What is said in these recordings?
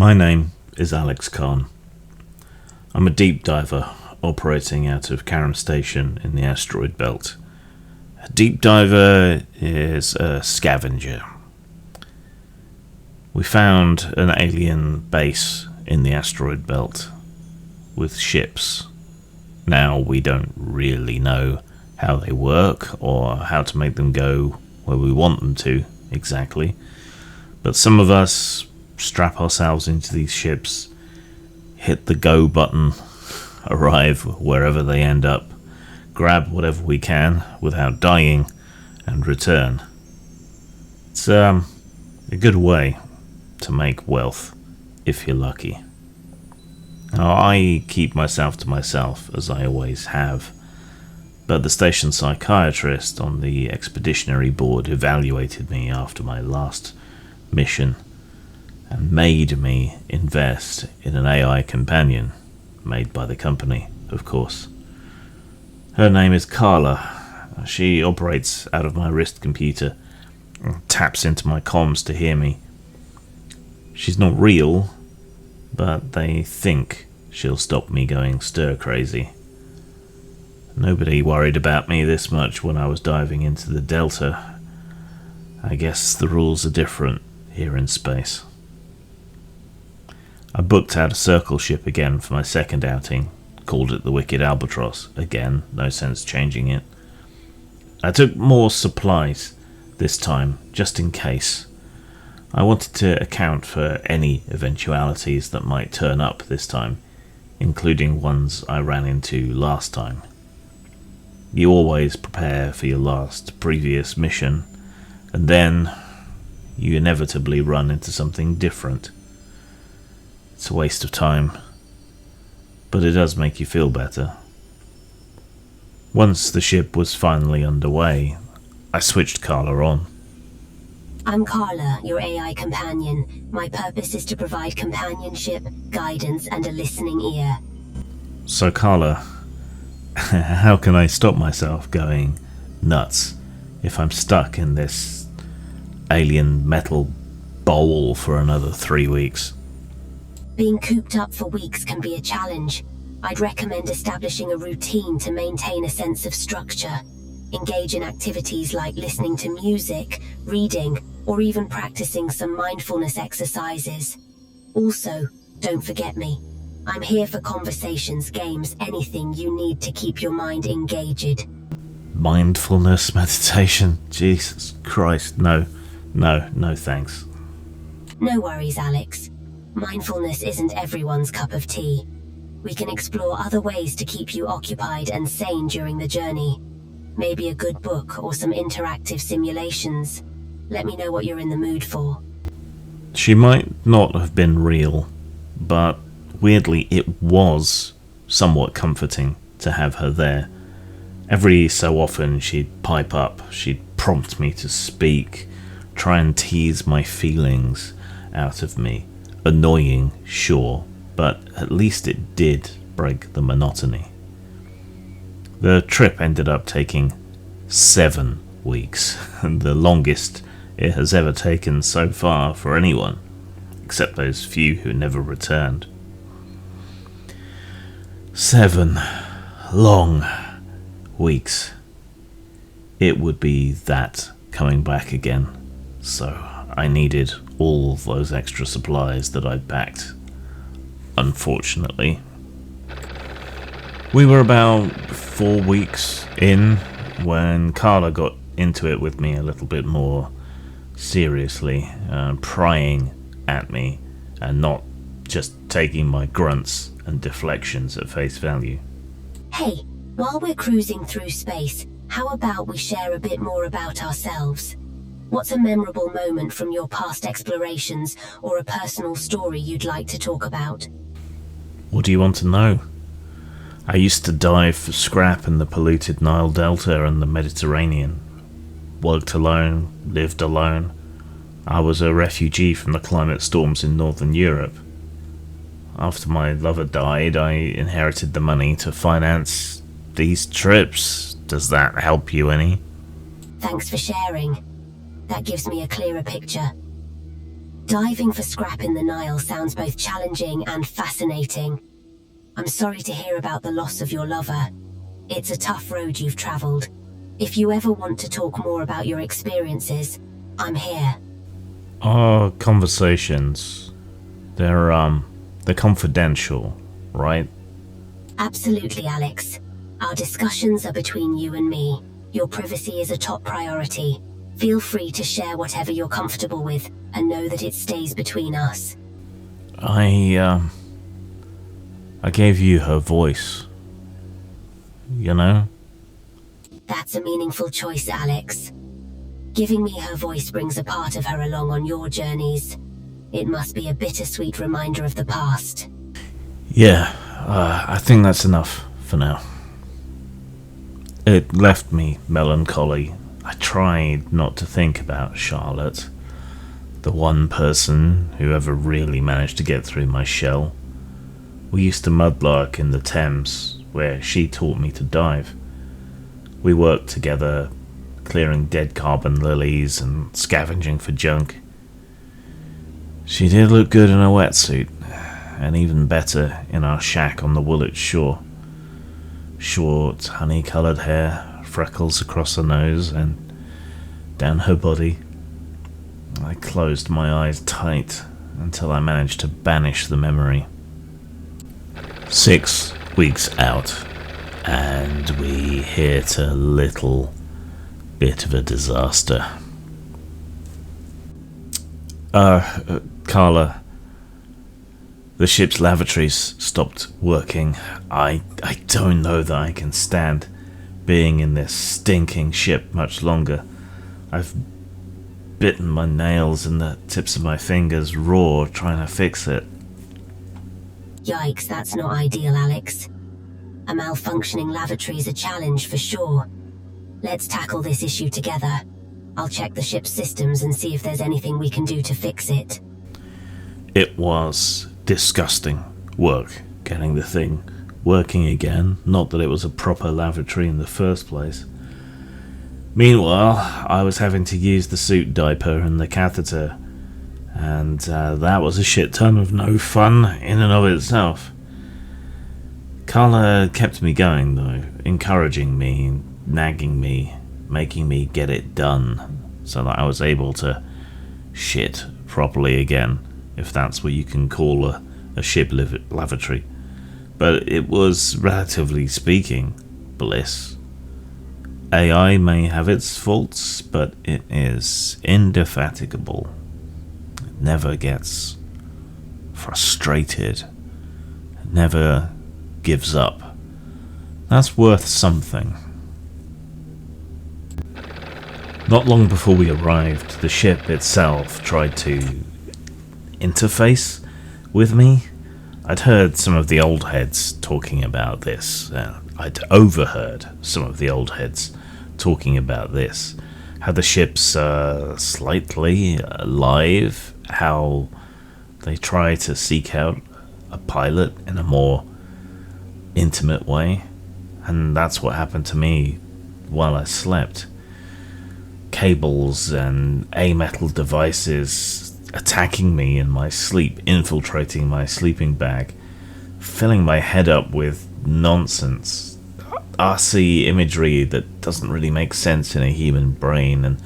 My name is Alex Khan. I'm a deep diver operating out of Karam Station in the asteroid belt. A deep diver is a scavenger. We found an alien base in the asteroid belt with ships. Now we don't really know how they work or how to make them go where we want them to exactly, but some of us strap ourselves into these ships, hit the go button, arrive wherever they end up, grab whatever we can without dying, and return. It's a good way to make wealth if you're lucky. Now, I keep myself to myself, as I always have, but the station psychiatrist on the expeditionary board evaluated me after my last mission and made me invest in an AI companion, made by the company, of course. Her name is Carla. She operates out of my wrist computer and taps into my comms to hear me. She's not real, but they think she'll stop me going stir-crazy. Nobody worried about me this much when I was diving into the Delta. I guess the rules are different here in space. I booked out a circle ship again for my second outing, called it the Wicked Albatross. Again, no sense changing it. I took more supplies this time, just in case. I wanted to account for any eventualities that might turn up this time, including ones I ran into last time. You always prepare for your previous mission, and then you inevitably run into something different. It's a waste of time, but it does make you feel better. Once the ship was finally underway, I switched Carla on. I'm Carla, your AI companion. My purpose is to provide companionship, guidance, and a listening ear. So Carla, how can I stop myself going nuts if I'm stuck in this alien metal bowl for another 3 weeks? Being cooped up for weeks can be a challenge. I'd recommend establishing a routine to maintain a sense of structure. Engage in activities like listening to music, reading, or even practicing some mindfulness exercises. Also, don't forget me. I'm here for conversations, games, anything you need to keep your mind engaged. Mindfulness meditation? Jesus Christ, no thanks. No worries, Alex. Mindfulness isn't everyone's cup of tea. We can explore other ways to keep you occupied and sane during the journey. Maybe a good book or some interactive simulations. Let me know what you're in the mood for. She might not have been real, but weirdly it was somewhat comforting to have her there. Every so often she'd pipe up, she'd prompt me to speak, try and tease my feelings out of me. Annoying, sure, but at least it did break the monotony. The trip ended up taking 7 weeks, and the longest it has ever taken so far for anyone, except those few who never returned. 7 long weeks. It would be that coming back again, so I needed all those extra supplies that I'd packed. Unfortunately. We were about 4 weeks in when Carla got into it with me a little bit more seriously, prying at me and not just taking my grunts and deflections at face value. Hey, while we're cruising through space, how about we share a bit more about ourselves? What's a memorable moment from your past explorations or a personal story you'd like to talk about? What do you want to know? I used to dive for scrap in the polluted Nile Delta and the Mediterranean. Worked alone, lived alone. I was a refugee from the climate storms in Northern Europe. After my lover died, I inherited the money to finance these trips. Does that help you any? Thanks for sharing. That gives me a clearer picture. Diving for scrap in the Nile sounds both challenging and fascinating. I'm sorry to hear about the loss of your lover. It's a tough road you've travelled. If you ever want to talk more about your experiences, I'm here. Our conversations, they're confidential, right? Absolutely, Alex. Our discussions are between you and me. Your privacy is a top priority. Feel free to share whatever you're comfortable with, and know that it stays between us. I gave you her voice. You know? That's a meaningful choice, Alex. Giving me her voice brings a part of her along on your journeys. It must be a bittersweet reminder of the past. Yeah, I think that's enough for now. It left me melancholy. I tried not to think about Charlotte, the one person who ever really managed to get through my shell. We used to mudlark in the Thames, where she taught me to dive. We worked together, clearing dead carbon lilies and scavenging for junk. She did look good in a wetsuit, and even better in our shack on the Woolwich shore. Short, honey-coloured hair, freckles across her nose and down her body. I closed my eyes tight until I managed to banish the memory. 6 weeks out, and we hit a little bit of a disaster. Carla, the ship's lavatories stopped working. I don't know that I can stand being in this stinking ship much longer. I've bitten my nails and the tips of my fingers raw trying to fix it. Yikes, that's not ideal, Alex. A malfunctioning lavatory's a challenge for sure. Let's tackle this issue together. I'll check the ship's systems and see if there's anything we can do to fix it. It was disgusting work getting the thing working again, not that it was a proper lavatory in the first place. Meanwhile, I was having to use the suit diaper and the catheter, and that was a shit ton of no fun in and of itself. Carla kept me going though, encouraging me, nagging me, making me get it done, so that I was able to shit properly again, if that's what you can call a ship lavatory. But it was, relatively speaking, bliss. AI may have its faults, but it is indefatigable. It never gets frustrated. It never gives up. That's worth something. Not long before we arrived, the ship itself tried to interface with me. I'd heard some of the old heads talking about this. I'd overheard some of the old heads talking about this. How the ship's slightly alive, how they try to seek out a pilot in a more intimate way. And that's what happened to me while I slept. Cables and A-metal devices attacking me in my sleep, infiltrating my sleeping bag, filling my head up with nonsense, RC imagery that doesn't really make sense in a human brain, and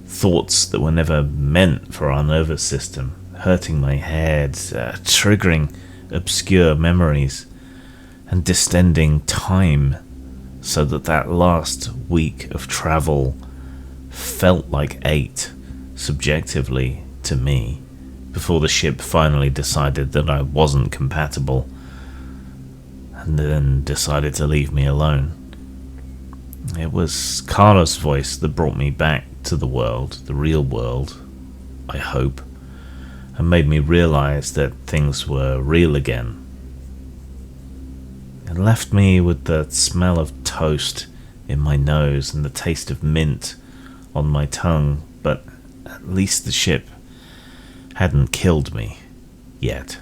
thoughts that were never meant for our nervous system, hurting my head, triggering obscure memories, and distending time so that last week of travel felt like 8, subjectively, to me, before the ship finally decided that I wasn't compatible, and then decided to leave me alone. It was Carla's voice that brought me back to the world, the real world, I hope, and made me realize that things were real again. It left me with the smell of toast in my nose and the taste of mint on my tongue, but at least the ship hadn't killed me yet.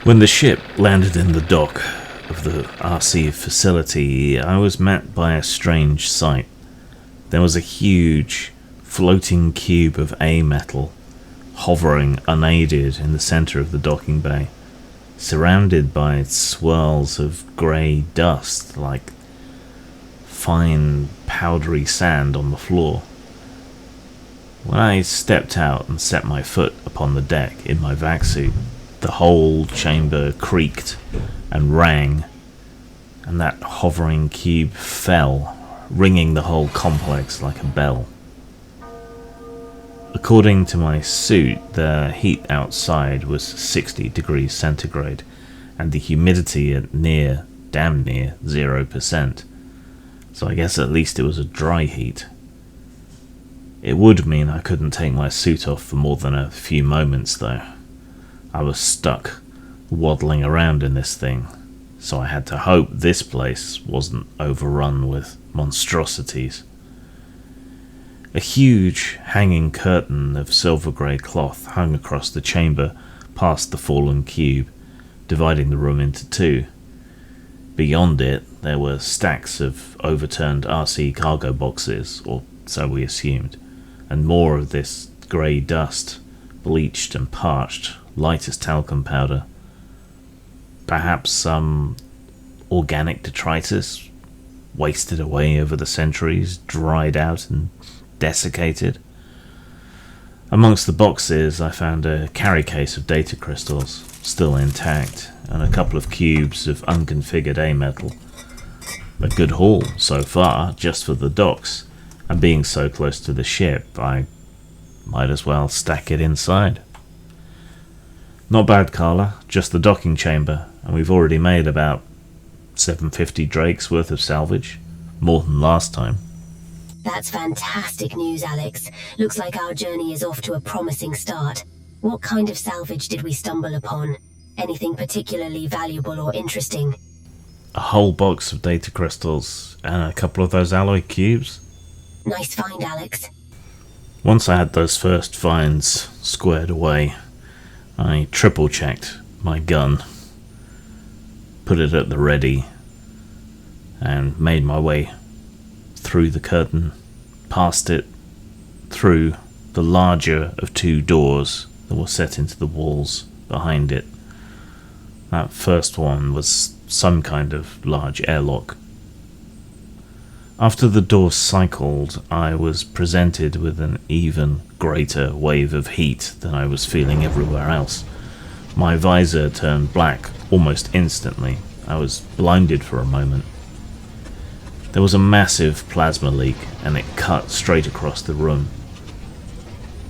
When the ship landed in the dock of the RC facility, I was met by a strange sight. There was a huge floating cube of A metal, hovering unaided in the center of the docking bay, surrounded by swirls of grey dust like fine powdery sand on the floor. When I stepped out and set my foot upon the deck in my vac suit, the whole chamber creaked and rang, and that hovering cube fell, ringing the whole complex like a bell. According to my suit, the heat outside was 60 degrees centigrade, and the humidity at damn near 0%. So I guess at least it was a dry heat. It would mean I couldn't take my suit off for more than a few moments, though. I was stuck, waddling around in this thing, so I had to hope this place wasn't overrun with monstrosities. A huge hanging curtain of silver-grey cloth hung across the chamber past the fallen cube, dividing the room into two. Beyond it, there were stacks of overturned RC cargo boxes, or so we assumed, and more of this grey dust, bleached and parched, light as talcum powder. Perhaps some organic detritus, wasted away over the centuries, dried out and desiccated. Amongst the boxes I found a carry case of data crystals, still intact, and a couple of cubes of unconfigured A metal. A good haul so far, just for the docks, and being so close to the ship, I might as well stack it inside. Not bad, Carla, just the docking chamber, and we've already made about 750 drakes worth of salvage, more than last time. That's fantastic news, Alex. Looks like our journey is off to a promising start. What kind of salvage did we stumble upon? Anything particularly valuable or interesting? A whole box of data crystals and a couple of those alloy cubes. Nice find, Alex. Once I had those first finds squared away, I triple-checked my gun, put it at the ready, and made my way through the curtain, past it, through the larger of two doors that were set into the walls behind it. That first one was some kind of large airlock. After the door cycled, I was presented with an even greater wave of heat than I was feeling everywhere else. My visor turned black almost instantly. I was blinded for a moment. There was a massive plasma leak, and it cut straight across the room.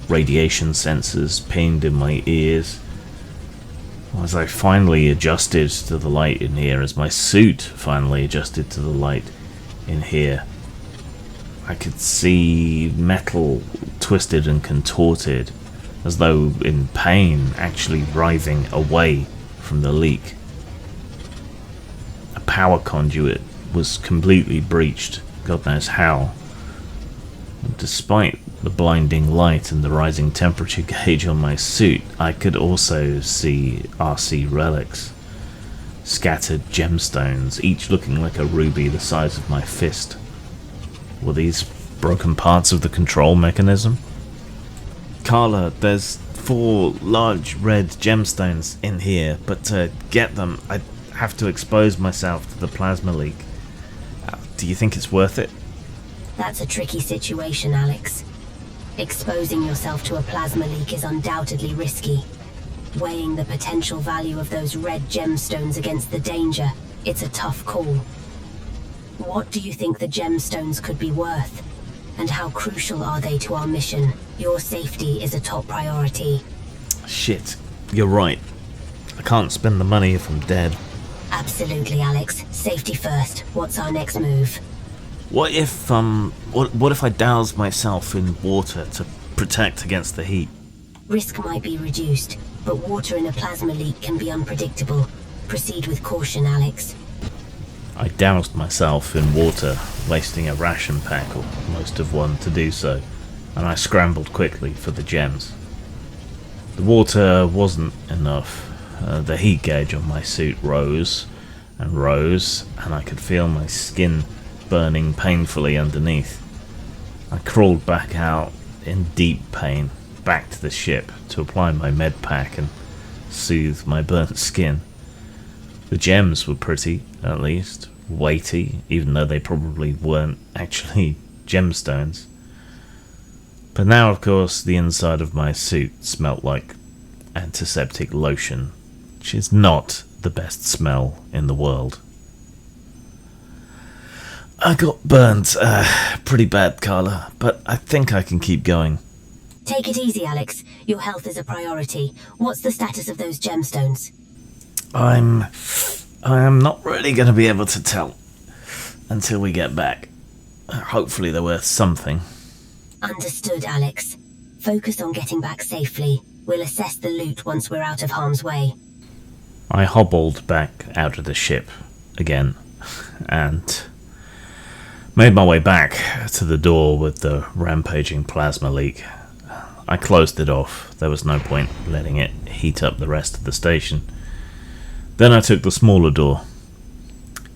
Radiation sensors pinged in my ears. As I finally adjusted to the light in here, as my suit finally adjusted to the light in here, I could see metal twisted and contorted, as though in pain, actually writhing away from the leak. A power conduit was completely breached, God knows how. And despite the blinding light and the rising temperature gauge on my suit, I could also see RC relics. Scattered gemstones, each looking like a ruby the size of my fist. Were these broken parts of the control mechanism? Carla, there's 4 large red gemstones in here, but to get them, I'd have to expose myself to the plasma leak. Do you think it's worth it? That's a tricky situation, Alex. Exposing yourself to a plasma leak is undoubtedly risky. Weighing the potential value of those red gemstones against the danger, it's a tough call. What do you think the gemstones could be worth? And how crucial are they to our mission? Your safety is a top priority. Shit, you're right. I can't spend the money if I'm dead. Absolutely, Alex. Safety first. What's our next move? What if I douse myself in water to protect against the heat? Risk might be reduced, but water in a plasma leak can be unpredictable. Proceed with caution, Alex. I doused myself in water, wasting a ration pack or most of one to do so, and I scrambled quickly for the gems. The water wasn't enough. The heat gauge on my suit rose, and I could feel my skin burning painfully underneath. I crawled back out in deep pain, back to the ship to apply my med pack and soothe my burnt skin. The gems were pretty, at least, weighty, even though they probably weren't actually gemstones. But now, of course, the inside of my suit smelt like antiseptic lotion, which is not the best smell in the world. I got burnt pretty bad, Carla, but I think I can keep going. Take it easy, Alex. Your health is a priority. What's the status of those gemstones? I am not really going to be able to tell until we get back. Hopefully they're worth something. Understood, Alex. Focus on getting back safely. We'll assess the loot once we're out of harm's way. I hobbled back out of the ship again and made my way back to the door with the rampaging plasma leak. I closed it off. There was no point letting it heat up the rest of the station. Then I took the smaller door.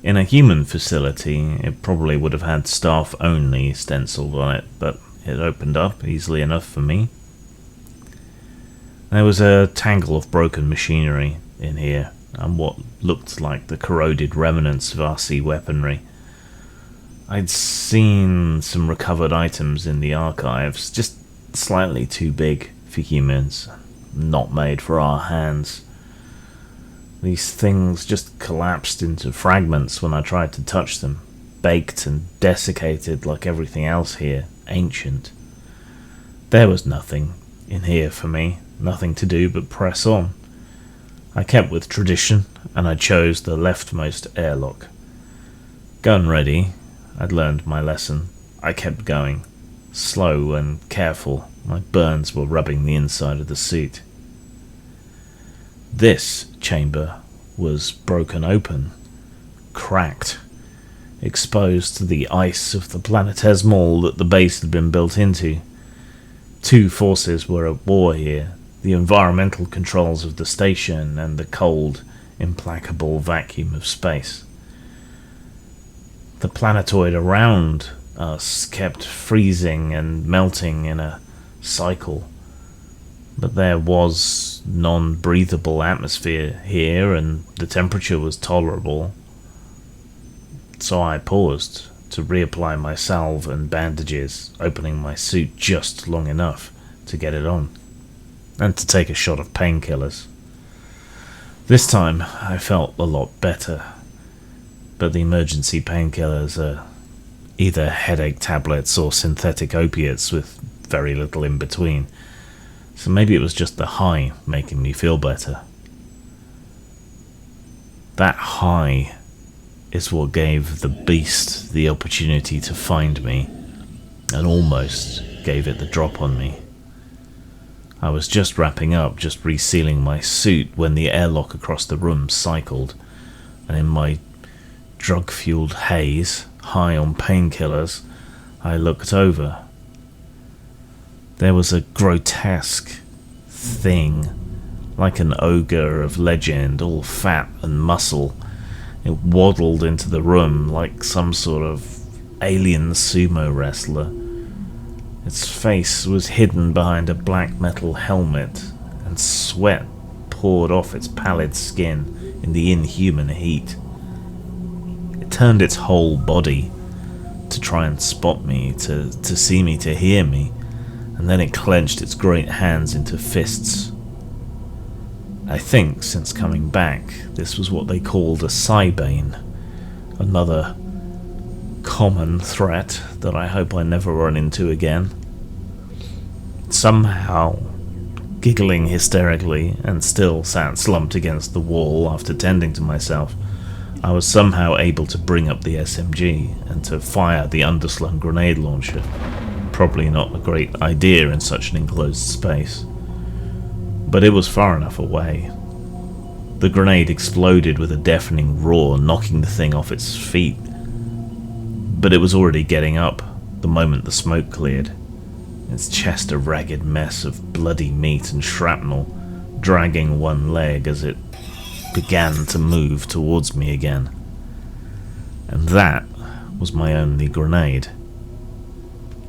In a human facility, it probably would have had staff only stenciled on it, but it opened up easily enough for me. There was a tangle of broken machinery in here, and what looked like the corroded remnants of RC weaponry. I'd seen some recovered items in the archives, just slightly too big for humans, not made for our hands. These things just collapsed into fragments when I tried to touch them, baked and desiccated like everything else here, ancient. There was nothing in here for me, nothing to do but press on. I kept with tradition, and I chose the leftmost airlock. Gun ready, I'd learned my lesson. I kept going, slow and careful. My burns were rubbing the inside of the suit. This chamber was broken open, cracked, exposed to the ice of the planetesimal that the base had been built into. Two forces were at war here, the environmental controls of the station and the cold, implacable vacuum of space. The planetoid around us kept freezing and melting in a cycle, but there was non-breathable atmosphere here and the temperature was tolerable. So I paused to reapply my salve and bandages, opening my suit just long enough to get it on, and to take a shot of painkillers. This time I felt a lot better, but the emergency painkillers are either headache tablets or synthetic opiates with very little in between, so maybe it was just the high making me feel better. That high is what gave the beast the opportunity to find me, and almost gave it the drop on me. I was just wrapping up, just resealing my suit, when the airlock across the room cycled, and in my drug-fueled haze, high on painkillers, I looked over. There was a grotesque thing, like an ogre of legend, all fat and muscle. It waddled into the room like some sort of alien sumo wrestler. Its face was hidden behind a black metal helmet, and sweat poured off its pallid skin in the inhuman heat. It turned its whole body to try and spot me, to see me, to hear me, and then it clenched its great hands into fists. I think, since coming back, this was what they called a Sbane, another common threat that I hope I never run into again. Somehow, giggling hysterically, and still sat slumped against the wall after tending to myself, I was somehow able to bring up the SMG and to fire the underslung grenade launcher. Probably not a great idea in such an enclosed space, but it was far enough away. The grenade exploded with a deafening roar, knocking the thing off its feet, but it was already getting up the moment the smoke cleared, its chest a ragged mess of bloody meat and shrapnel, dragging one leg as it began to move towards me again. And that was my only grenade.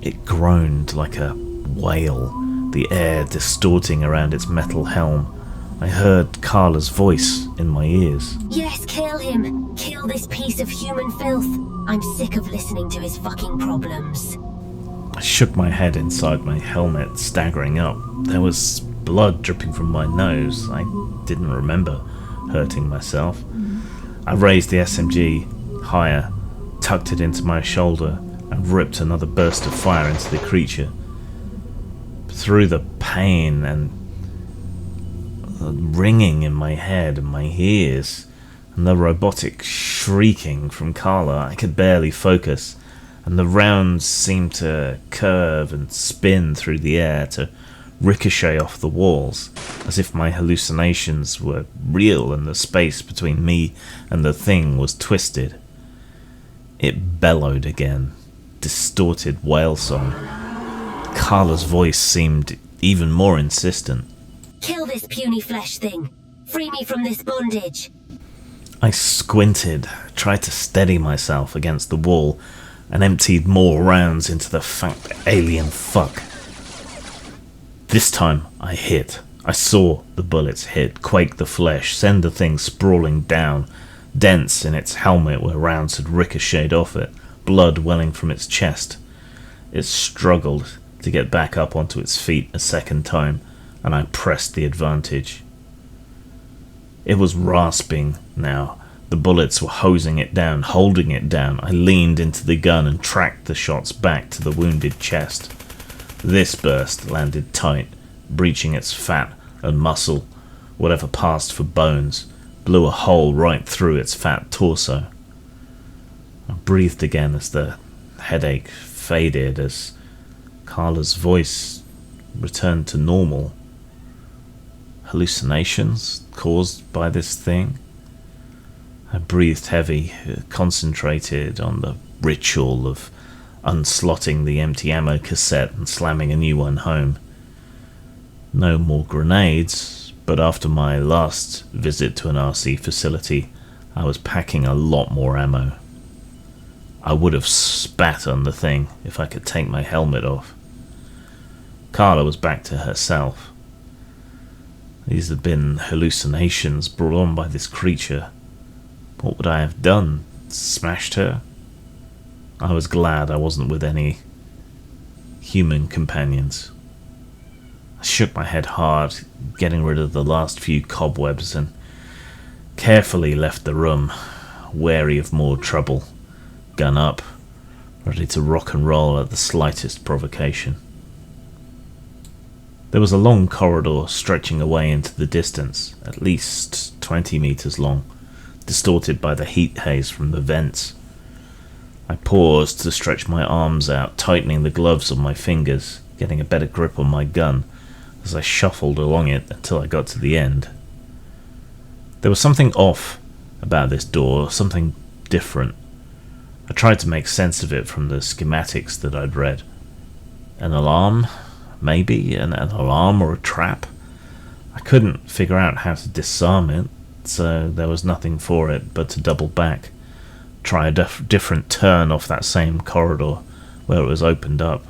It groaned like a wail, the air distorting around its metal helm. I heard Carla's voice in my ears. Yes, kill him. Kill this piece of human filth. I'm sick of listening to his fucking problems. I shook my head inside my helmet, staggering up. There was blood dripping from my nose. I didn't remember hurting myself. I raised the SMG higher, tucked it into my shoulder, and ripped another burst of fire into the creature. Through the pain and ringing in my head and my ears, and the robotic shrieking from Carla, I could barely focus, and the rounds seemed to curve and spin through the air to ricochet off the walls, as if my hallucinations were real and the space between me and the thing was twisted. It bellowed again, distorted wail song. Carla's voice seemed even more insistent. Kill this puny flesh thing. Free me from this bondage. I squinted, tried to steady myself against the wall, and emptied more rounds into the fat alien fuck. This time I hit. I saw the bullets hit, quake the flesh, send the thing sprawling down, dents in its helmet where rounds had ricocheted off it, blood welling from its chest. It struggled to get back up onto its feet a second time, and I pressed the advantage. It was rasping now. The bullets were hosing it down, holding it down. I leaned into the gun and tracked the shots back to the wounded chest. This burst landed tight, breaching its fat and muscle. Whatever passed for bones blew a hole right through its fat torso. I breathed again as the headache faded, as Carla's voice returned to normal. Hallucinations caused by this thing? I breathed heavy, concentrated on the ritual of unslotting the empty ammo cassette and slamming a new one home. No more grenades, but after my last visit to an RC facility, I was packing a lot more ammo. I would have spat on the thing if I could take my helmet off. Carla was back to herself. These had been hallucinations brought on by this creature. What would I have done? Smashed her? I was glad I wasn't with any human companions. I shook my head hard, getting rid of the last few cobwebs, and carefully left the room, wary of more trouble, gun up, ready to rock and roll at the slightest provocation. There was a long corridor stretching away into the distance, at least 20 meters long, distorted by the heat haze from the vents. I paused to stretch my arms out, tightening the gloves on my fingers, getting a better grip on my gun as I shuffled along it until I got to the end. There was something off about this door, something different. I tried to make sense of it from the schematics that I'd read. An alarm? Maybe an alarm or a trap? I couldn't figure out how to disarm it, so there was nothing for it but to double back, try a different turn off that same corridor where it was opened up.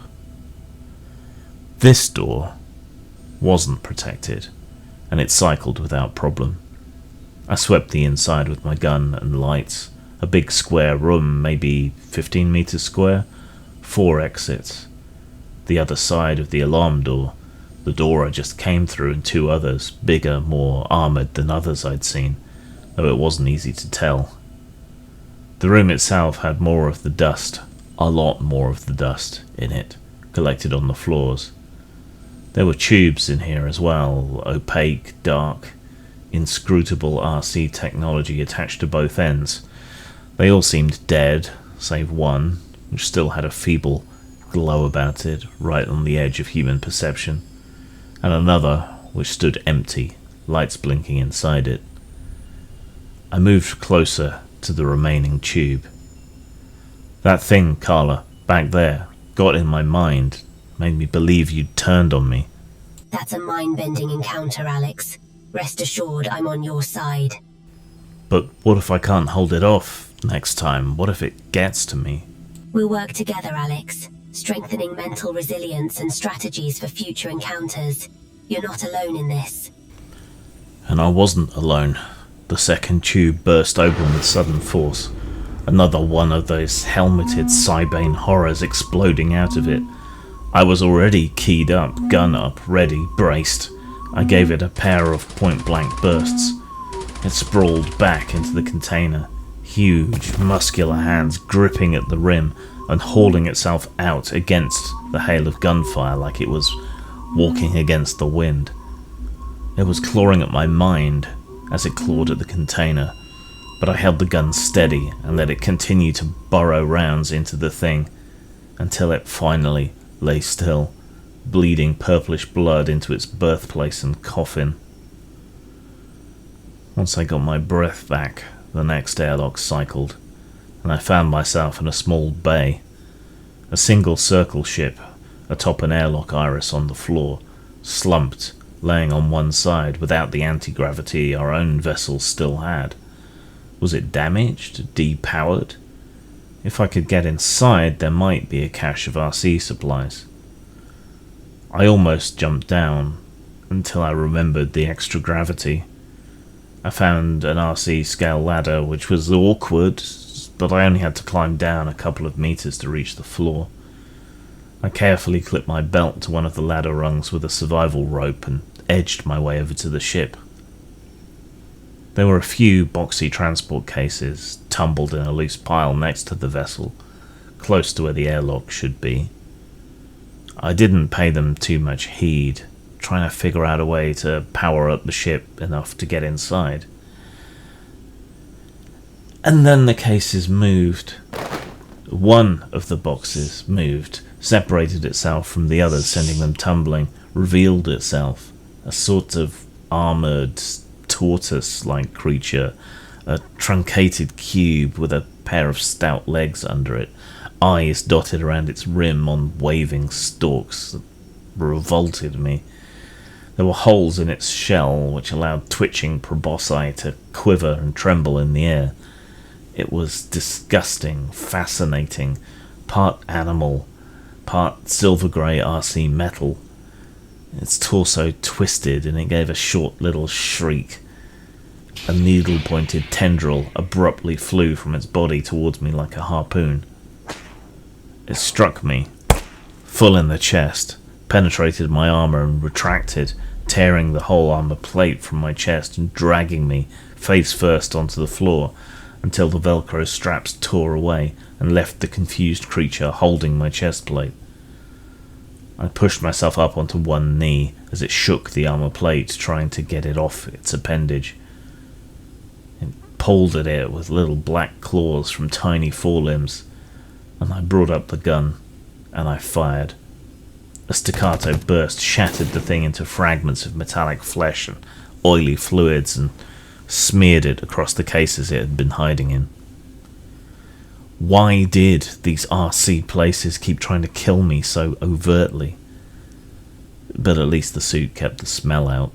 This door wasn't protected, and it cycled without problem. I swept the inside with my gun and lights. A big square room, maybe 15 meters square, 4 exits. The other side of the alarm door, the door I just came through, and 2 others, bigger, more armoured than others I'd seen, though it wasn't easy to tell. The room itself had more of the dust, a lot more of the dust, in it, collected on the floors. There were tubes in here as well, opaque, dark, inscrutable RC technology attached to both ends. They all seemed dead, save one, which still had a feeble glow about it, right on the edge of human perception, and another which stood empty, lights blinking inside it. I moved closer to the remaining tube. That thing, Carla, back there, got in my mind, made me believe you'd turned on me. That's a mind-bending encounter, Alex. Rest assured I'm on your side. But what if I can't hold it off next time? What if it gets to me? We'll work together, Alex. strengthening mental resilience and strategies for future encounters. You're not alone in this. And I wasn't alone. The second tube burst open with sudden force. Another one of those helmeted Sbane horrors exploding out of it. I was already keyed up, gun up, ready, braced. I gave it a pair of point-blank bursts. It sprawled back into the container, huge, muscular hands gripping at the rim and hauling itself out against the hail of gunfire like it was walking against the wind. It was clawing at my mind as it clawed at the container, but I held the gun steady and let it continue to burrow rounds into the thing until it finally lay still, bleeding purplish blood into its birthplace and coffin. Once I got my breath back, the next airlock cycled, and I found myself in a small bay. A single circle ship, atop an airlock iris on the floor, slumped, laying on one side without the anti-gravity our own vessel still had. Was it damaged? Depowered? If I could get inside, there might be a cache of RC supplies. I almost jumped down, until I remembered the extra gravity. I found an RC scale ladder, which was awkward, but I only had to climb down a couple of meters to reach the floor. I carefully clipped my belt to one of the ladder rungs with a survival rope and edged my way over to the ship. There were a few boxy transport cases tumbled in a loose pile next to the vessel, close to where the airlock should be. I didn't pay them too much heed, trying to figure out a way to power up the ship enough to get inside. And then the cases moved. One of the boxes moved, separated itself from the others, sending them tumbling, revealed itself, a sort of armoured, tortoise-like creature, a truncated cube with a pair of stout legs under it, eyes dotted around its rim on waving stalks that revolted me. There were holes in its shell which allowed twitching proboscis to quiver and tremble in the air. It was disgusting, fascinating, part animal, part silver-grey RC metal. Its torso twisted and it gave a short little shriek. A needle-pointed tendril abruptly flew from its body towards me like a harpoon. It struck me, full in the chest, penetrated my armour and retracted, tearing the whole armour plate from my chest and dragging me face first onto the floor until the Velcro straps tore away and left the confused creature holding my chest plate. I pushed myself up onto one knee as it shook the armour plate, trying to get it off its appendage. It pulled at it with little black claws from tiny forelimbs, and I brought up the gun, and I fired. A staccato burst shattered the thing into fragments of metallic flesh and oily fluids and smeared it across the cases it had been hiding in. Why did these RC places keep trying to kill me so overtly? But at least the suit kept the smell out.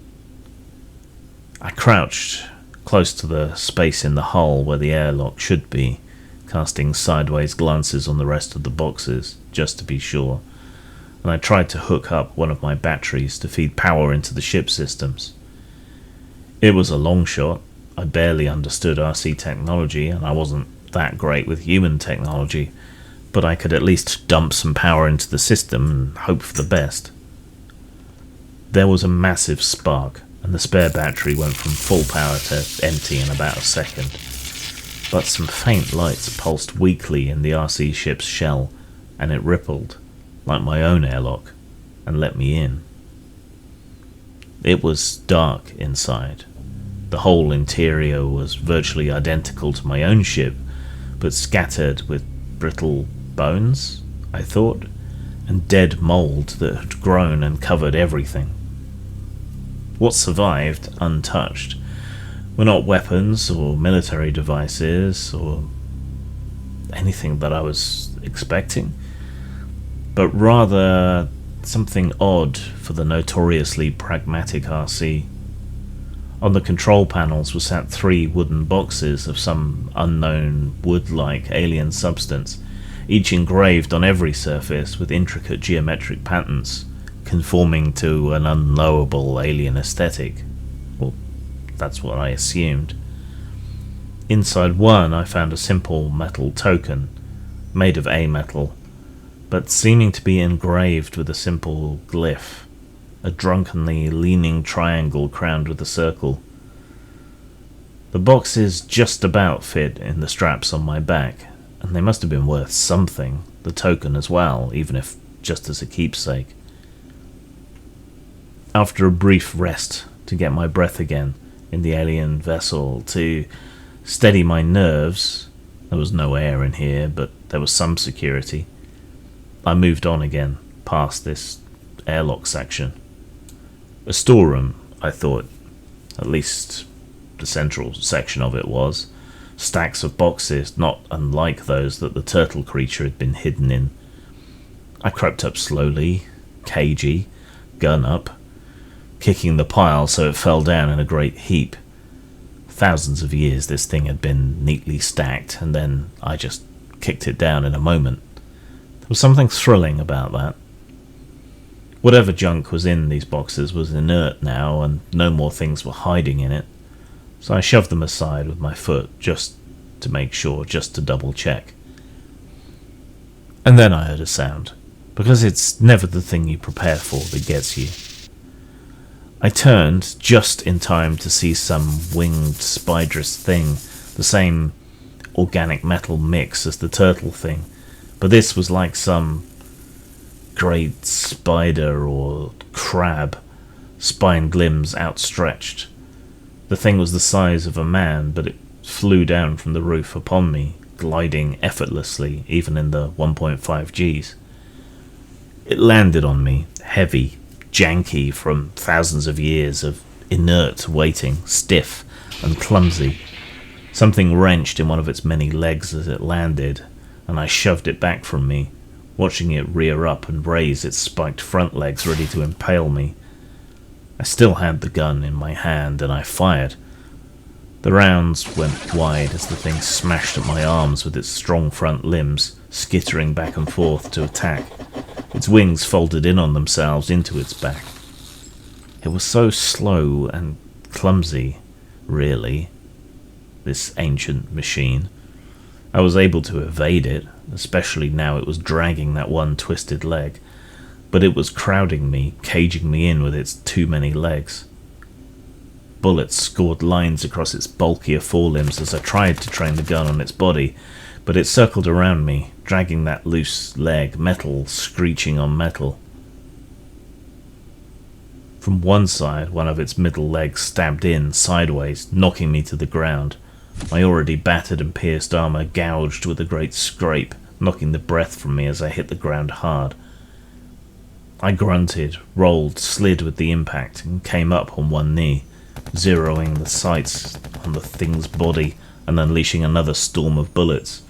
I crouched close to the space in the hull where the airlock should be, casting sideways glances on the rest of the boxes, just to be sure, and I tried to hook up one of my batteries to feed power into the ship systems. It was a long shot. I barely understood RC technology, and I wasn't that great with human technology, but I could at least dump some power into the system and hope for the best. There was a massive spark, and the spare battery went from full power to empty in about a second. But some faint lights pulsed weakly in the RC ship's shell, and it rippled, like my own airlock, and let me in. It was dark inside. The whole interior was virtually identical to my own ship, but scattered with brittle bones, I thought, and dead mould that had grown and covered everything. What survived, untouched, were not weapons or military devices or anything that I was expecting, but rather something odd for the notoriously pragmatic RC. On the control panels were sat 3 wooden boxes of some unknown wood-like alien substance, each engraved on every surface with intricate geometric patterns, conforming to an unknowable alien aesthetic. Well, that's what I assumed. Inside one, I found a simple metal token, made of A metal, but seeming to be engraved with a simple glyph, a drunkenly leaning triangle crowned with a circle. The boxes just about fit in the straps on my back, and they must have been worth something, the token as well, even if just as a keepsake. After a brief rest to get my breath again in the alien vessel, to steady my nerves, there was no air in here, but there was some security, I moved on again, past this airlock section. A storeroom, I thought, at least the central section of it was. Stacks of boxes, not unlike those that the turtle creature had been hidden in. I crept up slowly, cagey, gun up, kicking the pile so it fell down in a great heap. Thousands of years this thing had been neatly stacked, and then I just kicked it down in a moment. There was something thrilling about that. Whatever junk was in these boxes was inert now, and no more things were hiding in it. So I shoved them aside with my foot, just to make sure, just to double check. And then I heard a sound, because it's never the thing you prepare for that gets you. I turned just in time to see some winged spiderous thing, the same organic metal mix as the turtle thing, but this was like some great spider or crab, spined limbs outstretched. The thing was the size of a man, but it flew down from the roof upon me, gliding effortlessly, even in the 1.5 Gs. It landed on me, heavy, janky from thousands of years of inert waiting, stiff and clumsy. Something wrenched in one of its many legs as it landed, and I shoved it back from me, watching it rear up and raise its spiked front legs ready to impale me. I still had the gun in my hand, and I fired. The rounds went wide as the thing smashed at my arms with its strong front limbs, skittering back and forth to attack. Its wings folded in on themselves into its back. It was so slow and clumsy, really, this ancient machine. I was able to evade it, especially now it was dragging that one twisted leg, but it was crowding me, caging me in with its too many legs. Bullets scored lines across its bulkier forelimbs as I tried to train the gun on its body, but it circled around me, dragging that loose leg, metal screeching on metal. From one side, one of its middle legs stabbed in, sideways, knocking me to the ground. My already battered and pierced armour gouged with a great scrape, knocking the breath from me as I hit the ground hard. I grunted, rolled, slid with the impact, and came up on one knee, zeroing the sights on the thing's body and unleashing another storm of bullets.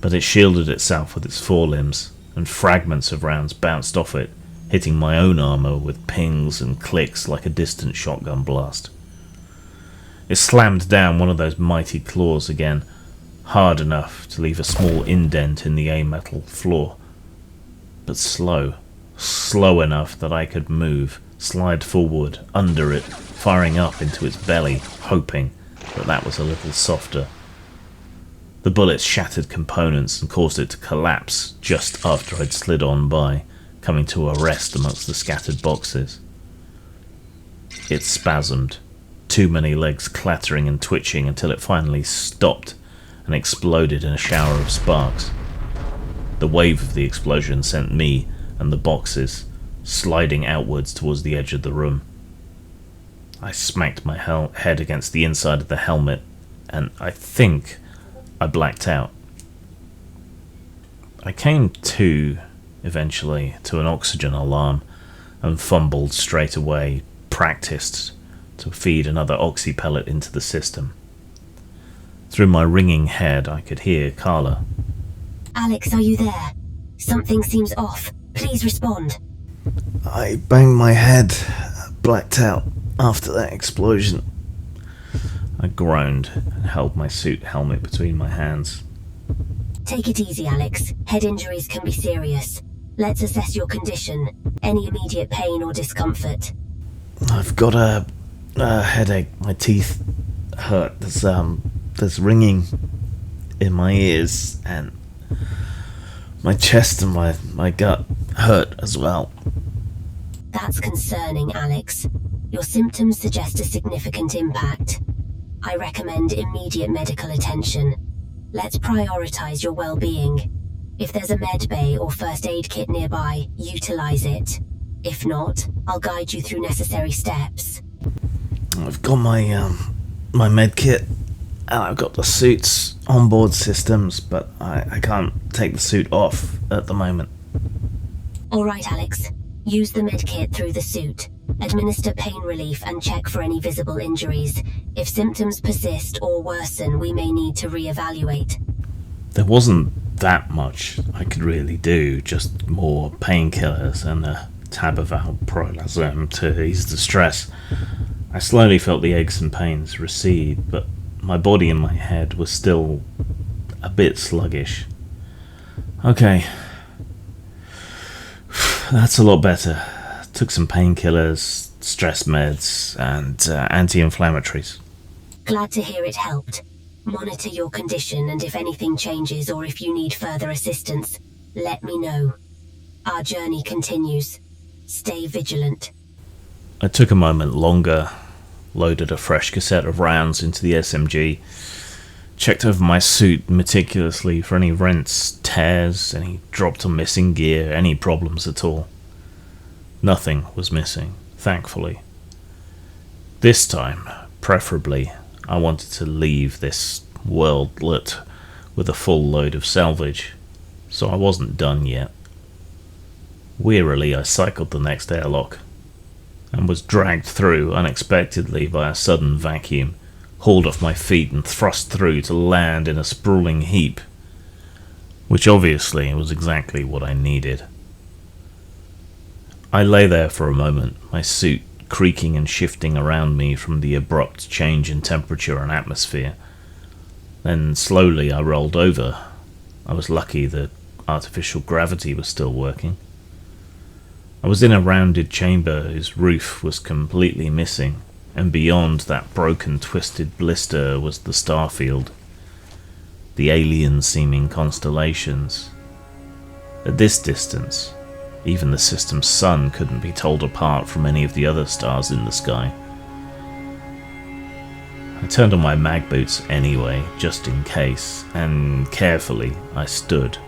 But it shielded itself with its forelimbs, and fragments of rounds bounced off it, hitting my own armour with pings and clicks like a distant shotgun blast. It slammed down one of those mighty claws again, hard enough to leave a small indent in the A-metal floor, but slow enough that I could move, slide forward, under it, firing up into its belly, hoping that was a little softer. The bullets shattered components and caused it to collapse just after I'd slid on by, coming to a rest amongst the scattered boxes. It spasmed, too many legs clattering and twitching until it finally stopped and exploded in a shower of sparks. The wave of the explosion sent me and the boxes sliding outwards towards the edge of the room. I smacked my head against the inside of the helmet, and I think I blacked out. I came to, eventually, to an oxygen alarm, and fumbled straight away, practiced to feed another oxy pellet into the system. Through my ringing head, I could hear Carla. Alex, are you there? Something seems off. Please respond. I banged my head, blacked out after that explosion. I groaned and held my suit helmet between my hands. Take it easy, Alex. Head injuries can be serious. Let's assess your condition. Any immediate pain or discomfort? I've got a headache. My teeth hurt. There's ringing in my ears, and my chest and my gut hurt as well. That's concerning, Alex. Your symptoms suggest a significant impact. I recommend immediate medical attention. Let's prioritize your well-being. If there's a med bay or first aid kit nearby, utilize it. If not, I'll guide you through necessary steps. I've got my med kit, and I've got the suit's onboard systems, but I can't take the suit off at the moment. Alright, Alex. Use the med kit through the suit. Administer pain relief and check for any visible injuries. If symptoms persist or worsen, we may need to reevaluate. There wasn't that much I could really do, just more painkillers and a tab of alprazolam to ease the stress. I slowly felt the aches and pains recede, but my body and my head were still a bit sluggish. Okay. That's a lot better. Took some painkillers, stress meds, and anti-inflammatories. Glad to hear it helped. Monitor your condition, and if anything changes or if you need further assistance, let me know. Our journey continues. Stay vigilant. I took a moment longer, loaded a fresh cassette of rounds into the SMG, checked over my suit meticulously for any rents, tears, any dropped or missing gear, any problems at all. Nothing was missing, thankfully. This time, preferably, I wanted to leave this worldlet with a full load of salvage, so I wasn't done yet. Wearily, I cycled the next airlock, and was dragged through unexpectedly by a sudden vacuum, hauled off my feet and thrust through to land in a sprawling heap, which obviously was exactly what I needed. I lay there for a moment, my suit creaking and shifting around me from the abrupt change in temperature and atmosphere. Then slowly I rolled over. I was lucky the artificial gravity was still working. I was in a rounded chamber whose roof was completely missing, and beyond that broken, twisted blister was the starfield, the alien-seeming constellations. At this distance, even the system's sun couldn't be told apart from any of the other stars in the sky. I turned on my mag boots anyway, just in case, and carefully I stood,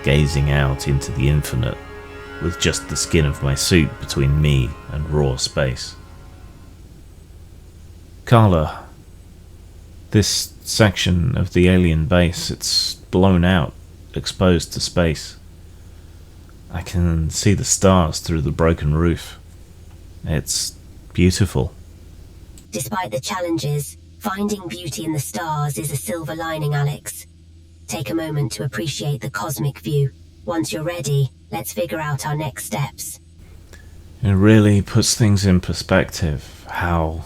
gazing out into the infinite, with just the skin of my suit between me and raw space. Carla, this section of the alien base, it's blown out, exposed to space. I can see the stars through the broken roof. It's beautiful. Despite the challenges, finding beauty in the stars is a silver lining, Alex. Take a moment to appreciate the cosmic view. Once you're ready, let's figure out our next steps. It really puts things in perspective, how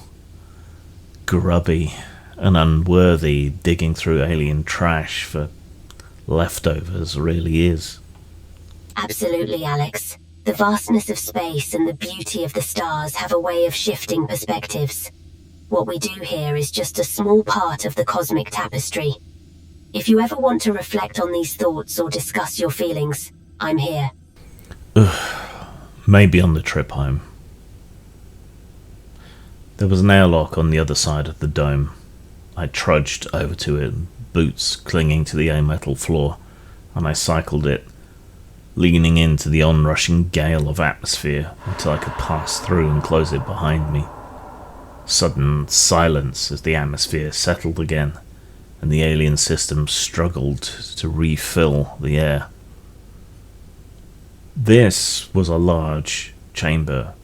grubby and unworthy digging through alien trash for leftovers really is. Absolutely, Alex. The vastness of space and the beauty of the stars have a way of shifting perspectives. What we do here is just a small part of the cosmic tapestry. If you ever want to reflect on these thoughts or discuss your feelings, I'm here. Maybe on the trip home. There was an airlock on the other side of the dome. I trudged over to it, boots clinging to the A-metal floor, and I cycled it, leaning into the onrushing gale of atmosphere until I could pass through and close it behind me. Sudden silence as the atmosphere settled again, and the alien system struggled to refill the air. This was a large chamber.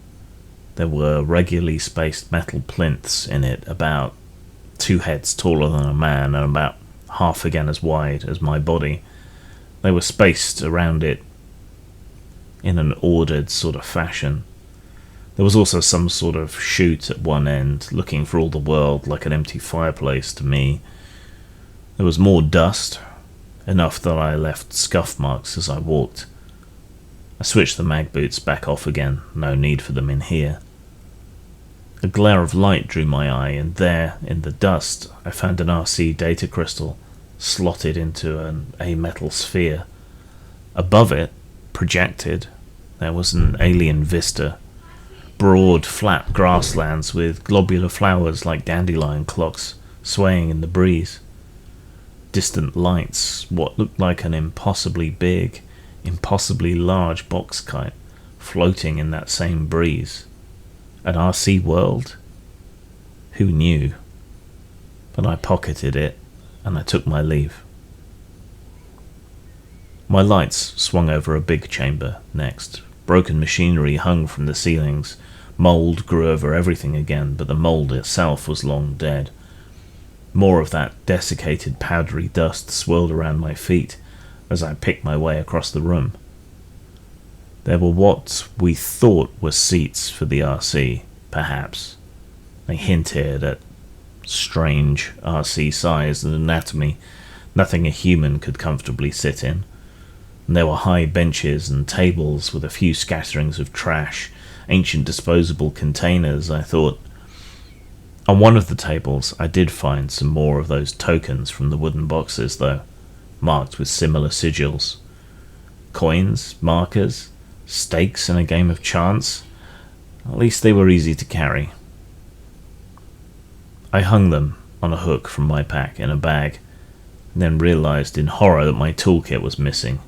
There were regularly spaced metal plinths in it, about 2 heads taller than a man and about half again as wide as my body. They were spaced around it in an ordered sort of fashion. There was also some sort of chute at one end, looking for all the world like an empty fireplace to me. There was more dust, enough that I left scuff marks as I walked. I switched the mag boots back off again, no need for them in here. A glare of light drew my eye, and there, in the dust, I found an RC data crystal slotted into an A-metal sphere. Above it, projected, there was an alien vista. Broad, flat grasslands with globular flowers like dandelion clocks swaying in the breeze. Distant lights, what looked like an impossibly big, impossibly large box kite floating in that same breeze. An RC world? Who knew? But I pocketed it, and I took my leave. My lights swung over a big chamber next. Broken machinery hung from the ceilings. Mould grew over everything again, but the mould itself was long dead. More of that desiccated powdery dust swirled around my feet as I picked my way across the room. There were what we thought were seats for the RC, perhaps. They hinted at strange RC size and anatomy, nothing a human could comfortably sit in. And there were high benches and tables with a few scatterings of trash, ancient disposable containers, I thought. On one of the tables I did find some more of those tokens from the wooden boxes, though, marked with similar sigils. Coins, markers, stakes in a game of chance. At least they were easy to carry. I hung them on a hook from my pack in a bag, and then realized in horror that my toolkit was missing.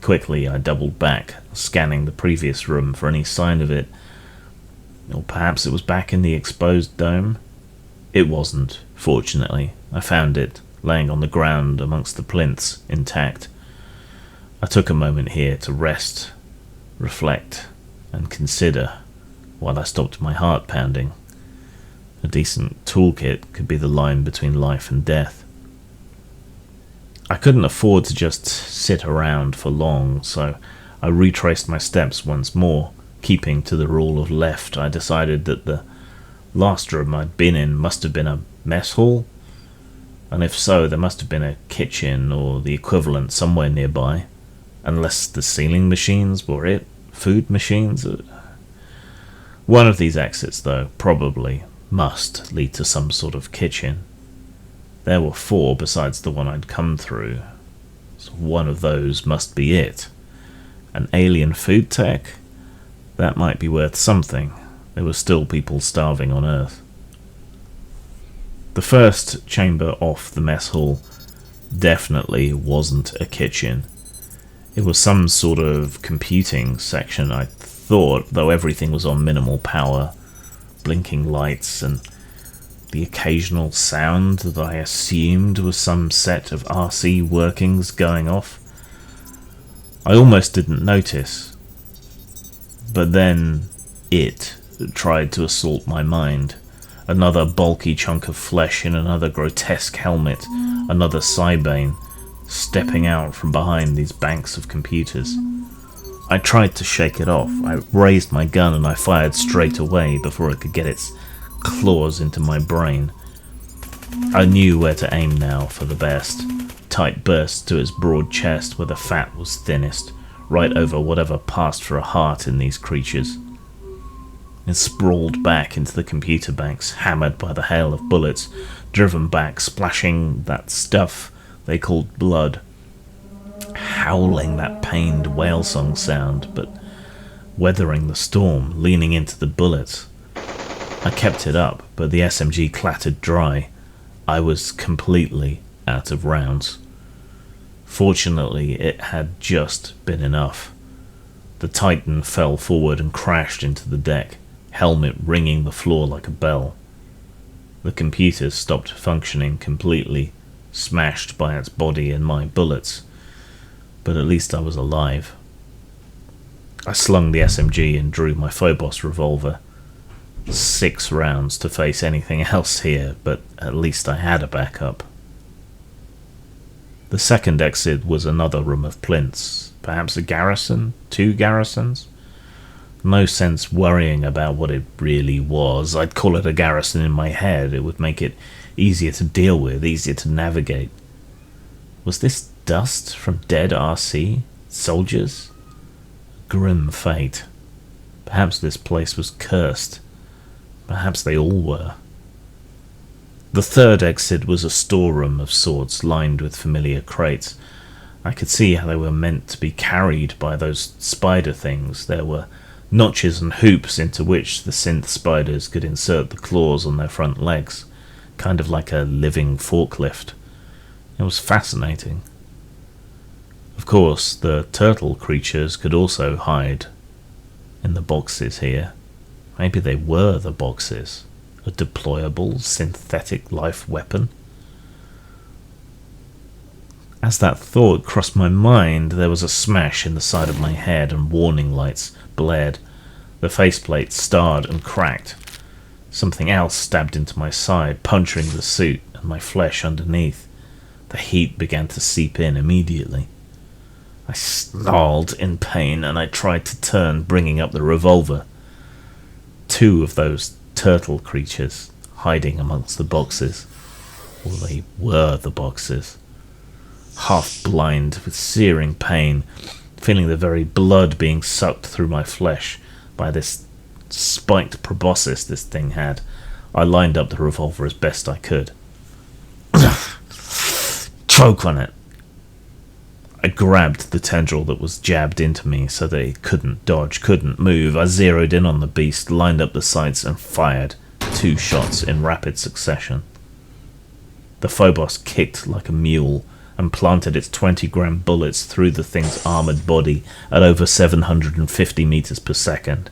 Quickly I doubled back, scanning the previous room for any sign of it. Or perhaps it was back in the exposed dome? It wasn't, fortunately. I found it, laying on the ground amongst the plinths, intact. I took a moment here to rest, reflect, and consider, while I stopped my heart pounding. A decent toolkit could be the line between life and death. I couldn't afford to just sit around for long, so I retraced my steps once more. Keeping to the rule of left, I decided that the last room I'd been in must have been a mess hall, and if so, there must have been a kitchen or the equivalent somewhere nearby, unless the sealing machines were it, food machines. One of these exits, though, probably must lead to some sort of kitchen. There were 4 besides the one I'd come through, so one of those must be it. An alien food tech? That might be worth something. There were still people starving on Earth. The first chamber off the mess hall definitely wasn't a kitchen. It was some sort of computing section, I thought, though everything was on minimal power. Blinking lights and the occasional sound that I assumed was some set of RC workings going off. I almost didn't notice. But then it tried to assault my mind. Another bulky chunk of flesh in another grotesque helmet, another Sbane, stepping out from behind these banks of computers. I tried to shake it off. I raised my gun and I fired straight away before it could get its claws into my brain. I knew where to aim now for the best. Tight bursts to its broad chest where the fat was thinnest, right over whatever passed for a heart in these creatures. It sprawled back into the computer banks, hammered by the hail of bullets, driven back, splashing that stuff they called blood, howling that pained whale song sound, but weathering the storm, leaning into the bullets. I kept it up, but the SMG clattered dry. I was completely out of rounds. Fortunately, it had just been enough. The Titan fell forward and crashed into the deck, helmet ringing the floor like a bell. The computers stopped functioning completely, smashed by its body and my bullets, but at least I was alive. I slung the SMG and drew my Phobos revolver. 6 rounds to face anything else here, but at least I had a backup. The second exit was another room of plinths, perhaps a garrison, 2 garrisons. No sense worrying about what it really was. I'd call it a garrison in my head. It would make it easier to deal with, easier to navigate. Was this Dust from dead RC soldiers? Grim fate. Perhaps this place was cursed. Perhaps they all were. The third exit was a storeroom of sorts, lined with familiar crates. I could see how they were meant to be carried by those spider things. There were notches and hoops into which the synth spiders could insert the claws on their front legs, kind of like a living forklift. It was fascinating. Of course, the turtle creatures could also hide in the boxes here. Maybe they were the boxes. A deployable synthetic life weapon? As that thought crossed my mind, there was a smash in the side of my head and warning lights blared. The faceplate starred and cracked. Something else stabbed into my side, puncturing the suit and my flesh underneath. The heat began to seep in immediately. I snarled in pain and I tried to turn, bringing up the revolver. Two of those turtle creatures hiding amongst the boxes. Or they were the boxes. Half blind with searing pain, feeling the very blood being sucked through my flesh by this spiked proboscis this thing had, I lined up the revolver as best I could. Choke on it. I grabbed the tendril that was jabbed into me so that it couldn't dodge, couldn't move. I zeroed in on the beast, lined up the sights, and fired 2 shots in rapid succession. The Phobos kicked like a mule and planted its 20-gram bullets through the thing's armoured body at over 750 meters per second.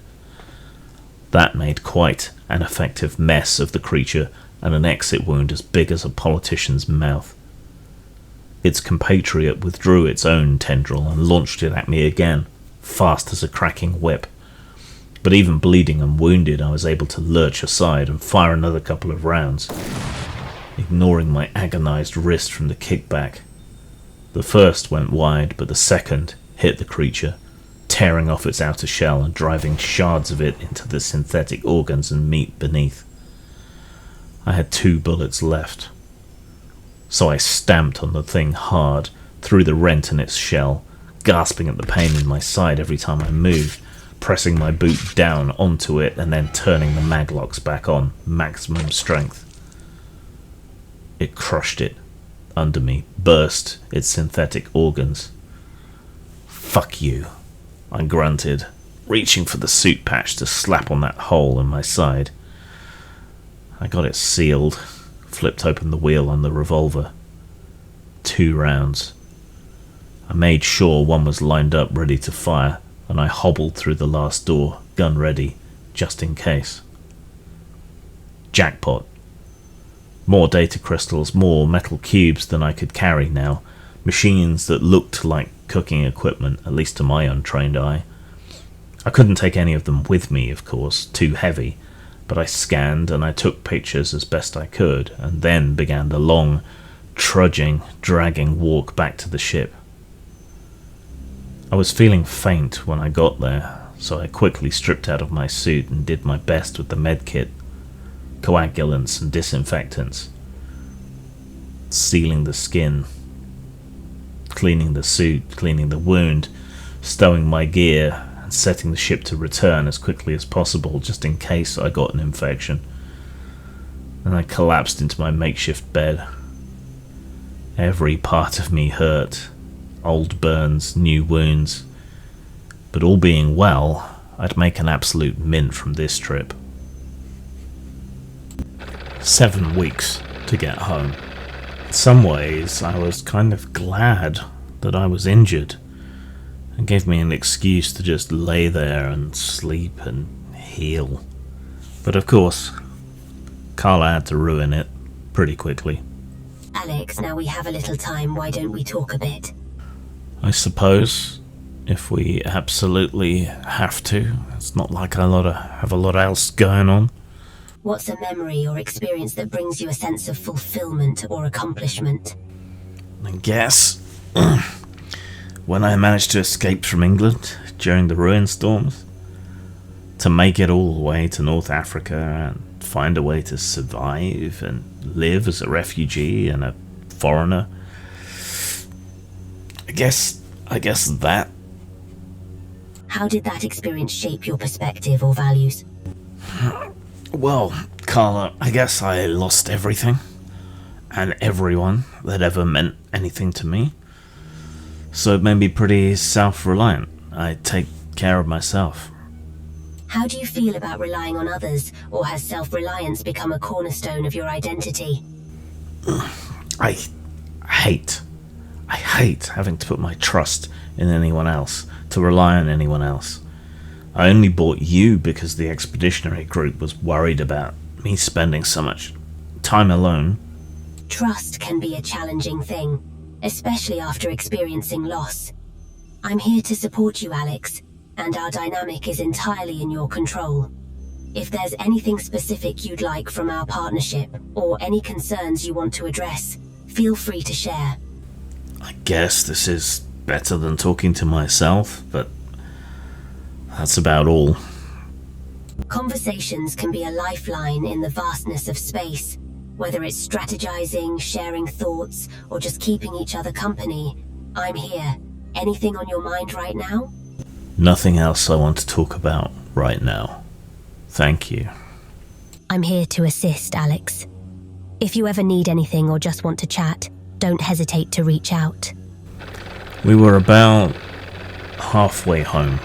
That made quite an effective mess of the creature and an exit wound as big as a politician's mouth. Its compatriot withdrew its own tendril and launched it at me again, fast as a cracking whip. But even bleeding and wounded, I was able to lurch aside and fire another couple of rounds, ignoring my agonized wrist from the kickback. The first went wide, but the second hit the creature, tearing off its outer shell and driving shards of it into the synthetic organs and meat beneath. I had 2 bullets left, so I stamped on the thing hard, through the rent in its shell, gasping at the pain in my side every time I moved, pressing my boot down onto it and then turning the maglocks back on, maximum strength. It crushed it under me, burst its synthetic organs. Fuck you, I grunted, reaching for the suit patch to slap on that hole in my side. I got it sealed, flipped open the wheel on the revolver. 2 rounds. I made sure one was lined up ready to fire, and I hobbled through the last door, gun ready, just in case. Jackpot. More data crystals, more metal cubes than I could carry now, machines that looked like cooking equipment, at least to my untrained eye. I couldn't take any of them with me, of course, too heavy, but I scanned and I took pictures as best I could, and then began the long, trudging, dragging walk back to the ship. I was feeling faint when I got there, so I quickly stripped out of my suit and did my best with the medkit, coagulants and disinfectants, sealing the skin, cleaning the suit, cleaning the wound, stowing my gear, and setting the ship to return as quickly as possible just in case I got an infection. And I collapsed into my makeshift bed. Every part of me hurt, old burns, new wounds, but all being well, I'd make an absolute mint from this trip. 7 weeks to get home. In some ways, I was kind of glad that I was injured. It gave me an excuse to just lay there and sleep and heal. But of course, Carla had to ruin it pretty quickly. Alex, now we have a little time, why don't we talk a bit? I suppose, if we absolutely have to. It's not like I have a lot else going on. What's a memory or experience that brings you a sense of fulfillment or accomplishment? I guess when I managed to escape from England during the ruin storms, to make it all the way to North Africa and find a way to survive and live as a refugee and a foreigner. guess that. How did that experience shape your perspective or values? Well, Carla, I guess I lost everything. And everyone that ever meant anything to me. So it made me pretty self-reliant. I take care of myself. How do you feel about relying on others, or has self-reliance become a cornerstone of your identity? I hate having to put my trust in anyone else, to rely on anyone else. I only bought you because the expeditionary group was worried about me spending so much time alone. Trust can be a challenging thing, especially after experiencing loss. I'm here to support you, Alex, and our dynamic is entirely in your control. If there's anything specific you'd like from our partnership, or any concerns you want to address, feel free to share. I guess this is better than talking to myself, but that's about all. Conversations can be a lifeline in the vastness of space. Whether it's strategizing, sharing thoughts, or just keeping each other company, I'm here. Anything on your mind right now? Nothing else I want to talk about right now. Thank you. I'm here to assist, Alex. If you ever need anything or just want to chat, don't hesitate to reach out. We were about halfway home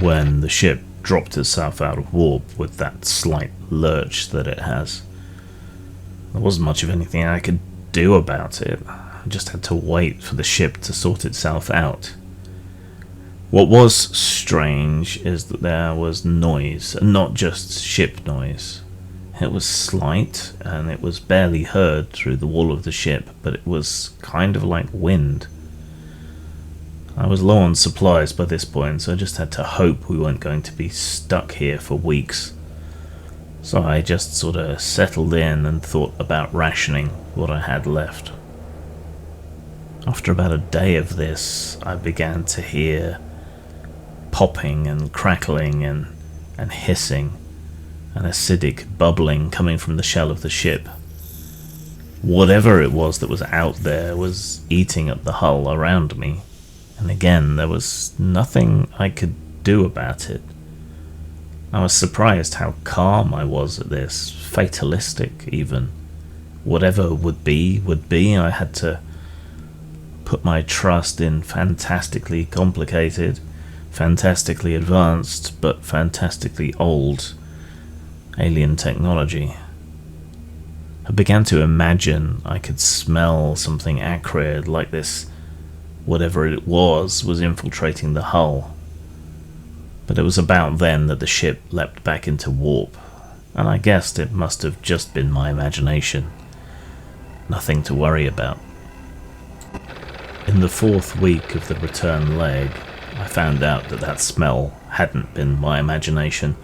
when the ship dropped itself out of warp with that slight lurch that it has. There wasn't much of anything I could do about it. I just had to wait for the ship to sort itself out. What was strange is that there was noise, and not just ship noise. It was slight, and it was barely heard through the wall of the ship, but it was kind of like wind. I was low on supplies by this point, so I just had to hope we weren't going to be stuck here for weeks. So I just sort of settled in and thought about rationing what I had left. After about a day of this, I began to hear popping and crackling and hissing, and acidic bubbling coming from the shell of the ship. Whatever it was that was out there was eating at the hull around me, and again there was nothing I could do about it. I was surprised how calm I was at this, fatalistic even. Whatever would be, I had to put my trust in fantastically complicated, fantastically advanced, but fantastically old alien technology. I began to imagine I could smell something acrid like this, whatever it was infiltrating the hull. But it was about then that the ship leapt back into warp, and I guessed it must have just been my imagination. Nothing to worry about. In the 4th week of the return leg, I found out that smell hadn't been my imagination.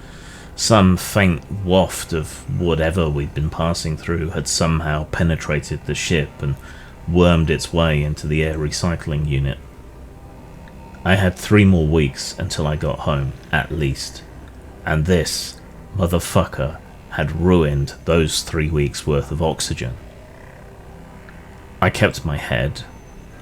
Some faint waft of whatever we'd been passing through had somehow penetrated the ship and wormed its way into the air recycling unit. I had 3 more weeks until I got home, at least, and this motherfucker had ruined those 3 weeks worth of oxygen. I kept my head.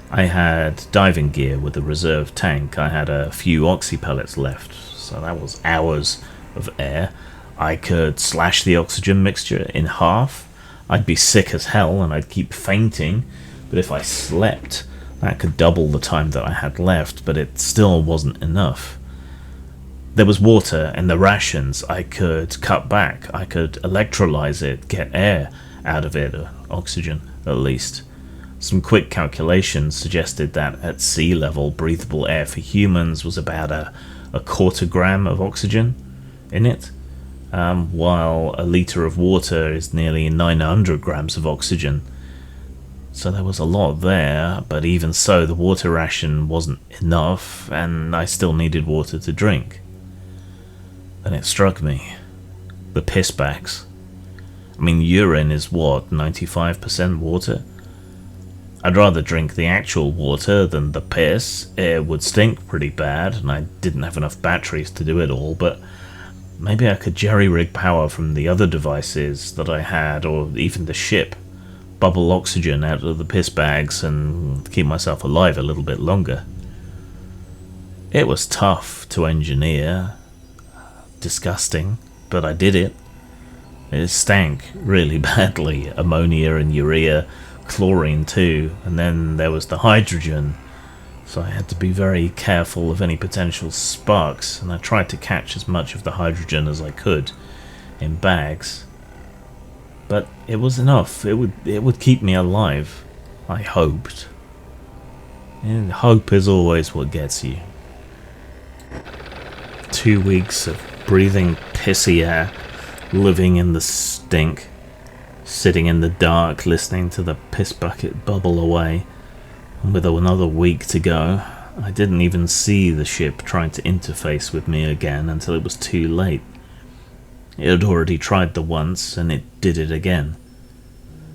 I had diving gear with a reserve tank. I had a few oxy pellets left, so that was hours of air. I could slash the oxygen mixture in half. I'd be sick as hell and I'd keep fainting, but if I slept, that could double the time that I had left, but it still wasn't enough. There was water in the rations. I could cut back. I could electrolyze it, get air out of it, or oxygen at least. Some quick calculations suggested that at sea level, breathable air for humans was about a quarter gram of oxygen in it, while a litre of water is nearly 900 grams of oxygen. So there was a lot there, but even so, the water ration wasn't enough, and I still needed water to drink. Then it struck me. The pissbacks. I mean, urine is what, 95% water? I'd rather drink the actual water than the piss. It would stink pretty bad, and I didn't have enough batteries to do it all, but maybe I could jerry-rig power from the other devices that I had, or even the ship. bubble oxygen out of the piss bags and keep myself alive a little bit longer. It was tough to engineer, disgusting, but I did it. It stank really badly, ammonia and urea, chlorine too, and then there was the hydrogen, so I had to be very careful of any potential sparks, and I tried to catch as much of the hydrogen as I could in bags. But it was enough. It would keep me alive, I hoped. And hope is always what gets you. 2 weeks of breathing pissy air, living in the stink, sitting in the dark listening to the piss bucket bubble away, and with another week to go, I didn't even see the ship trying to interface with me again until it was too late. It had already tried the once, and it did it again.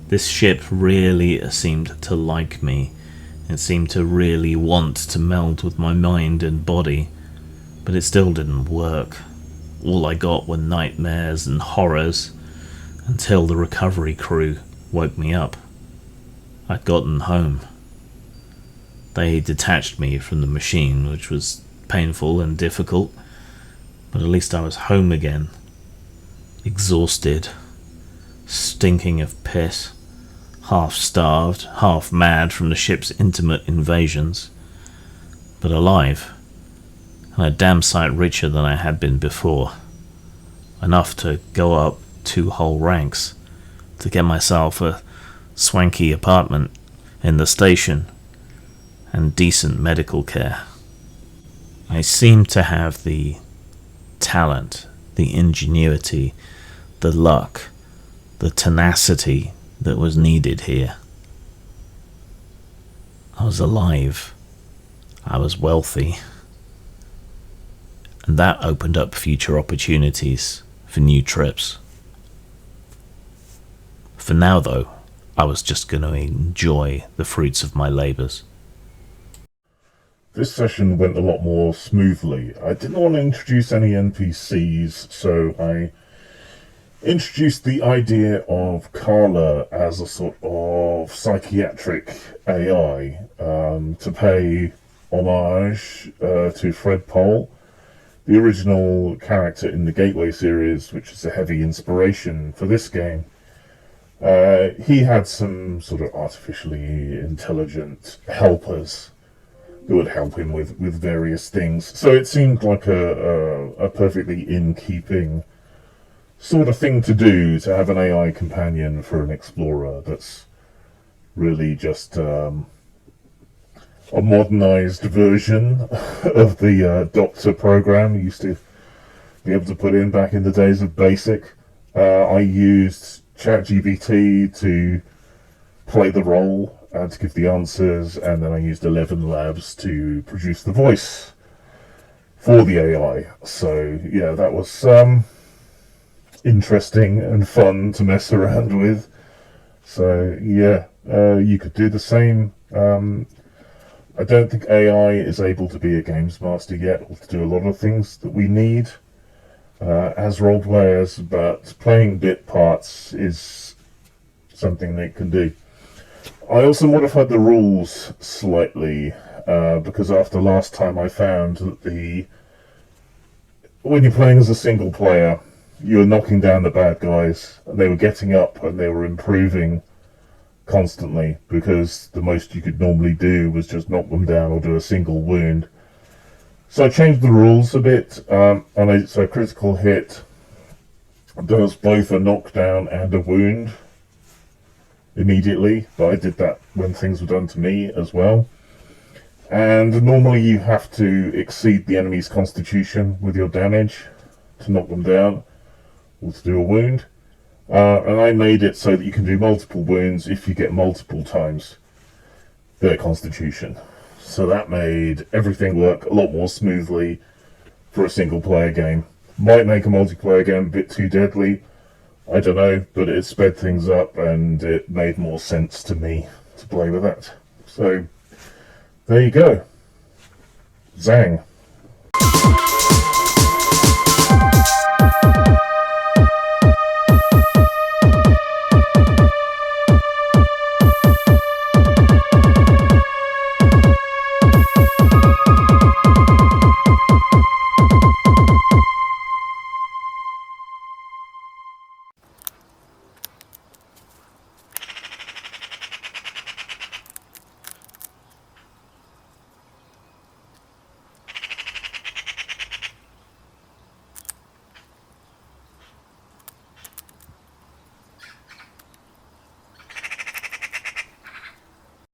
This ship really seemed to like me. It seemed to really want to meld with my mind and body, but it still didn't work. All I got were nightmares and horrors, until the recovery crew woke me up. I'd gotten home. They detached me from the machine, which was painful and difficult, but at least I was home again. Exhausted, stinking of piss, half-starved, half-mad from the ship's intimate invasions, but alive, and a damn sight richer than I had been before. Enough to go up 2 whole ranks, to get myself a swanky apartment in the station, and decent medical care. I seemed to have the talent, the ingenuity, the luck, the tenacity that was needed here. I was alive. I was wealthy. And that opened up future opportunities for new trips. For now, though, I was just going to enjoy the fruits of my labours. This session went a lot more smoothly. I didn't want to introduce any NPCs, so I introduced the idea of Carla as a sort of psychiatric AI to pay homage to Fred Pohl, the original character in the Gateway series, which is a heavy inspiration for this game. He had some sort of artificially intelligent helpers who would help him with various things. So it seemed like a perfectly in-keeping sort of thing to do, to have an AI companion for an explorer that's really just a modernized version of the Doctor program you used to be able to put in back in the days of BASIC. I used ChatGPT to play the role and to give the answers, and then I used 11 Labs to produce the voice for the AI. So yeah, that was interesting and fun to mess around with. So yeah, you could do the same. I don't think AI is able to be a games master yet, or to do a lot of things that we need as role players, but playing bit parts is something they can do. I also modified the rules slightly, because after last time I found that when you're playing as a single player, you were knocking down the bad guys, and they were getting up and they were improving constantly, because the most you could normally do was just knock them down or do a single wound. So I changed the rules a bit, so a critical hit does both a knockdown and a wound immediately, but I did that when things were done to me as well. And normally you have to exceed the enemy's constitution with your damage to knock them down or to do a wound. And I made it so that you can do multiple wounds if you get multiple times their constitution. So that made everything work a lot more smoothly for a single player game. Might make a multiplayer game a bit too deadly, I don't know, but it sped things up and it made more sense to me to play with that. So there you go. Zang.